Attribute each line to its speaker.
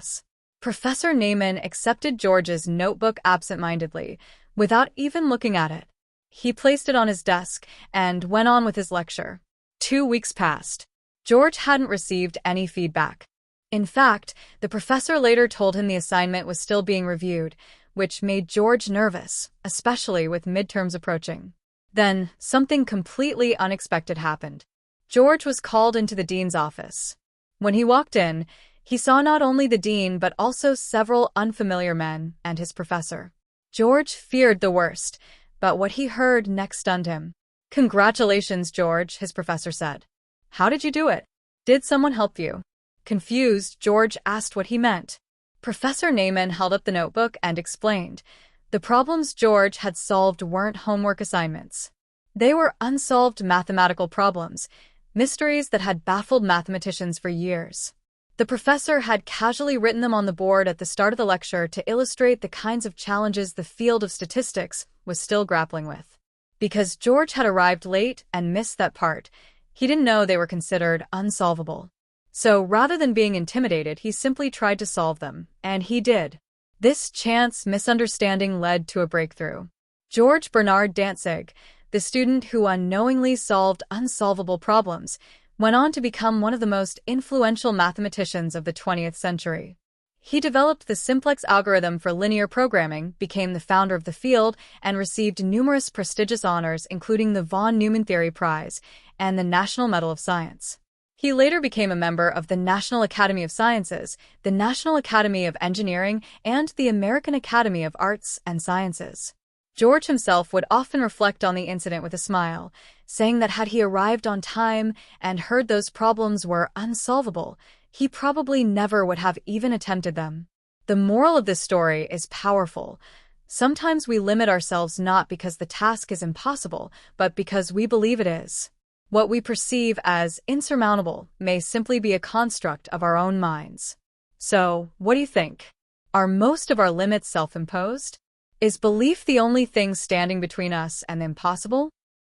Speaker 1: class. Professor Neyman accepted George's notebook absent-mindedly, without even looking at it. He placed it on his desk and went on with his lecture. 2 weeks passed. George hadn't received any feedback. In fact, the professor later told him the assignment was still being reviewed, which made George nervous, especially with midterms approaching. Then, something completely unexpected happened. George was called into the dean's office. When he walked in, he saw not only the dean but also several unfamiliar men and his professor. George feared the worst, but what he heard next stunned him. "Congratulations, George," his professor said. "How did you do it? Did someone help you?" Confused, George asked what he meant. Professor Neyman held up the notebook and explained. The problems George had solved weren't homework assignments. They were unsolved mathematical problems, mysteries that had baffled mathematicians for years. The professor had casually written them on the board at the start of the lecture to illustrate the kinds of challenges the field of statistics was still grappling with. Because George had arrived late and missed that part, he didn't know they were considered unsolvable. So rather than being intimidated, he simply tried to solve them, and he did. This chance misunderstanding led to a breakthrough. George Bernard Dantzig, the student who unknowingly solved unsolvable problems, went on to become one of the most influential mathematicians of the 20th century. He developed the simplex algorithm for linear programming, became the founder of the field, and received numerous prestigious honors including the von Neumann Theory Prize and the National Medal of Science. He later became a member of the National Academy of Sciences, the National Academy of Engineering, and the American Academy of Arts and Sciences. George himself would often reflect on the incident with a smile, saying that had he arrived on time and heard those problems were unsolvable, he probably never would have even attempted them. The moral of this story is powerful. Sometimes we limit ourselves not because the task is impossible, but because we believe it is. What we perceive as insurmountable may simply be a construct of our own minds. So, what do you think? Are most of our limits self-imposed? Is belief the only thing standing between us and the impossible?